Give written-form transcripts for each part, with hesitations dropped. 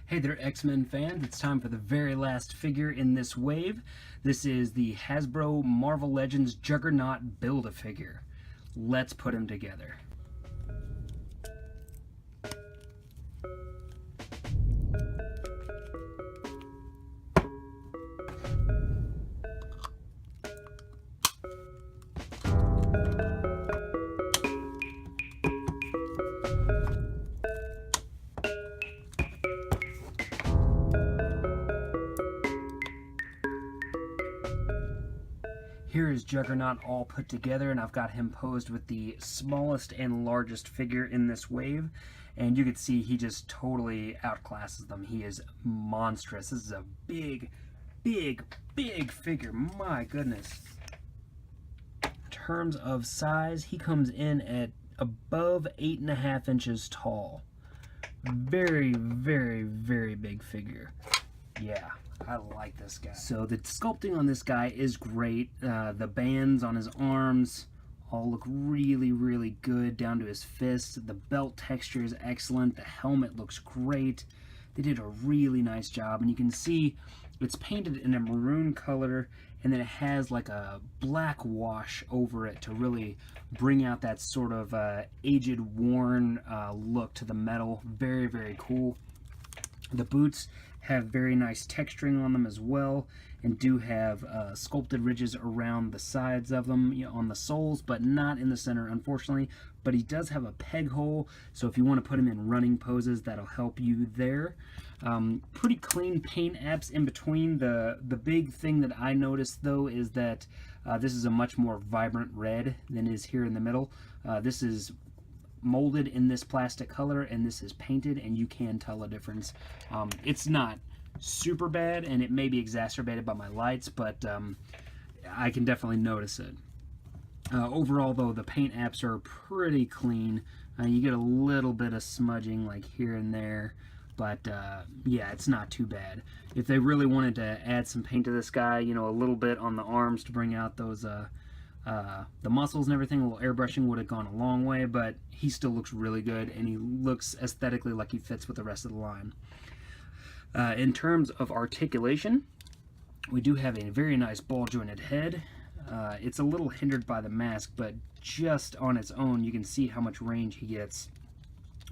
Hey there, X-Men fans. It's time for the very last figure in this wave. This is the Hasbro Marvel Legends Juggernaut Build-A-Figure. Let's put him together. Here is Juggernaut all put together, and I've got him posed with the smallest and largest figure in this wave, and you can see he just totally outclasses them. He is monstrous. This is a big figure. My goodness. In terms of size, he comes in at above 8.5 inches tall. Very big figure. Yeah, I like this guy. So the sculpting on this guy is great. The bands on his arms all look really good down to his fists. The belt texture is excellent. The helmet looks great. They did a really nice job, and you can see it's painted in a maroon color, and then it has like a black wash over it to really bring out that sort of aged, worn look to the metal. Very cool. The boots have very nice texturing on them as well, and do have sculpted ridges around the sides of them, on the soles, but not in the center, unfortunately. But he does have a peg hole, so if you want to put him in running poses, that'll help you there. Pretty clean paint apps in between. The big thing that I noticed, though, is that this is a much more vibrant red than is here in the middle. This is molded in this plastic color, and this is painted, and you can tell a difference. It's not super bad, and it may be exacerbated by my lights, but I can definitely notice it. Overall, though, the paint apps are pretty clean. You get a little bit of smudging like here and there, but yeah, it's not too bad. If they really wanted to add some paint to this guy, a little bit on the arms to bring out those the muscles and everything, a little airbrushing would have gone a long way, but he still looks really good, and he looks aesthetically like he fits with the rest of the line. In terms of articulation, we do have a very nice ball jointed head. It's a little hindered by the mask, but just on its own you can see how much range he gets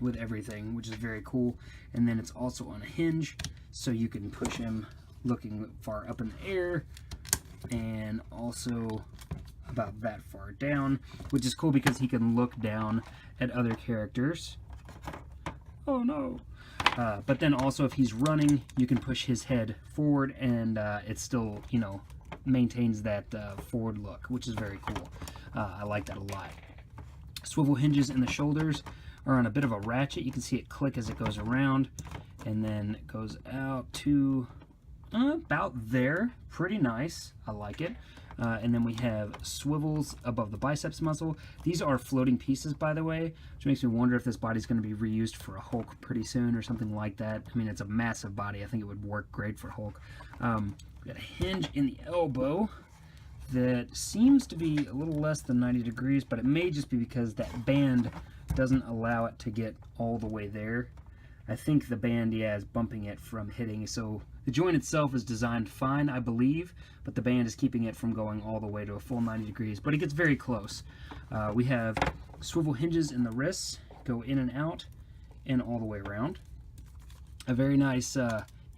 with everything, which is very cool. And then it's also on a hinge, so you can push him looking far up in the air, and also about that far down, which is cool because he can look down at other characters. Oh no! But then also, if he's running, you can push his head forward, and it still, maintains that forward look, which is very cool. I like that a lot. Swivel hinges in the shoulders are on a bit of a ratchet. You can see it click as it goes around, and then it goes out to about there. Pretty nice. I like it. And then we have swivels above the biceps muscle. These are floating pieces, by the way, which makes me wonder if this body's going to be reused for a Hulk pretty soon or something like that. I mean, it's a massive body. I think it would work great for Hulk. We got a hinge in the elbow that seems to be a little less than 90 degrees, but it may just be because that band doesn't allow it to get all the way there. I think the band, is bumping it from hitting, so the joint itself is designed fine, I believe, but the band is keeping it from going all the way to a full 90 degrees, but it gets very close. We have swivel hinges in the wrists, go in and out, and all the way around. A very nice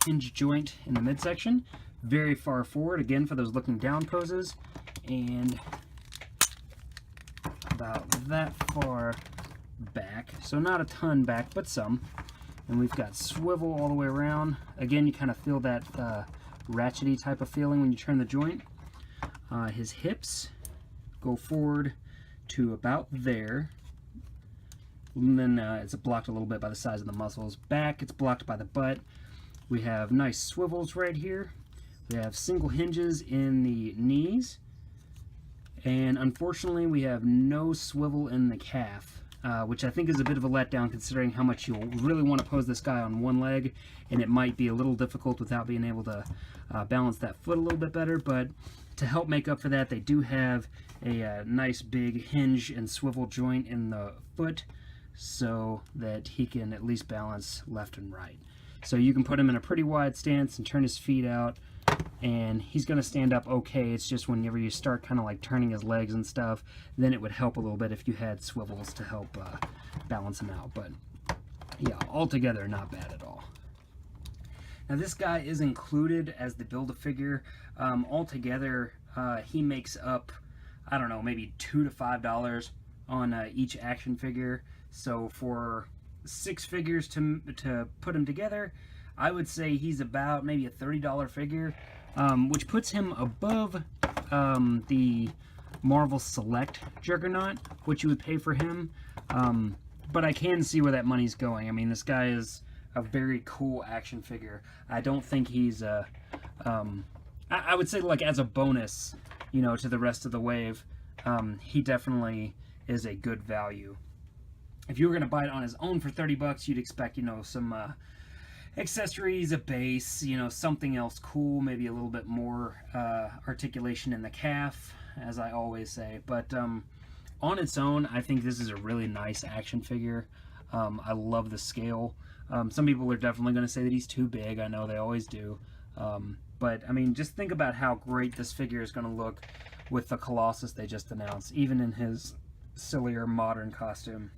hinge joint in the midsection, very far forward, again for those looking down poses, and about that far back, so not a ton back, but some. And we've got swivel all the way around. Again, you kind of feel that ratchety type of feeling when you turn the joint. His hips go forward to about there. And then it's blocked a little bit by the size of the muscles. Back, it's blocked by the butt. We have nice swivels right here. We have single hinges in the knees. And unfortunately, we have no swivel in the calf. Which I think is a bit of a letdown considering how much you'll really want to pose this guy on one leg, and it might be a little difficult without being able to balance that foot a little bit better, but to help make up for that, they do have a nice big hinge and swivel joint in the foot so that he can at least balance left and right. So you can put him in a pretty wide stance and turn his feet out, and he's going to stand up okay. It's just whenever you start kind of like turning his legs and stuff, then it would help a little bit if you had swivels to help balance him out. But yeah, altogether not bad at all. Now this guy is included as the Build-A-Figure. Altogether, he makes up, I don't know, maybe $2 to $5 on each action figure. So for 6 figures to put him together, I would say he's about maybe a $30 figure, which puts him above the Marvel Select Juggernaut, which you would pay for him. But I can see where that money's going. I mean, this guy is a very cool action figure. I don't think he's I would say, like, as a bonus, you know, to the rest of the wave, he definitely is a good value. If you were going to buy it on his own for 30 bucks, you'd expect, you know, some accessories, a base, you know, something else cool, maybe a little bit more articulation in the calf, as I always say. But on its own, I think this is a really nice action figure. I love the scale. Some people are definitely going to say that he's too big. I know they always do. But, I mean, just think about how great this figure is going to look with the Colossus they just announced, even in his sillier modern costume.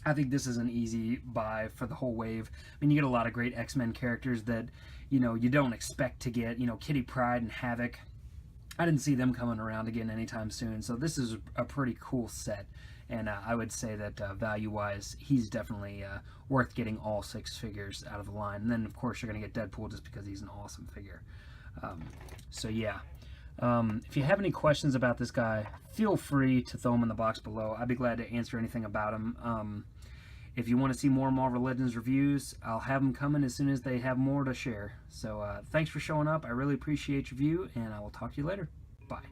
I think this is an easy buy for the whole wave. I mean, you get a lot of great X-Men characters that, you know, you don't expect to get. You know, Kitty Pryde and Havoc. I didn't see them coming around again anytime soon. So this is a pretty cool set. And I would say that value-wise, he's definitely worth getting all 6 figures out of the line. And then, of course, you're going to get Deadpool just because he's an awesome figure. So, yeah. If you have any questions about this guy, feel free to throw them in the box below. I'd be glad to answer anything about him. If you want to see more Marvel Legends reviews, I'll have them coming as soon as they have more to share. So, thanks for showing up. I really appreciate your view, and I will talk to you later. Bye.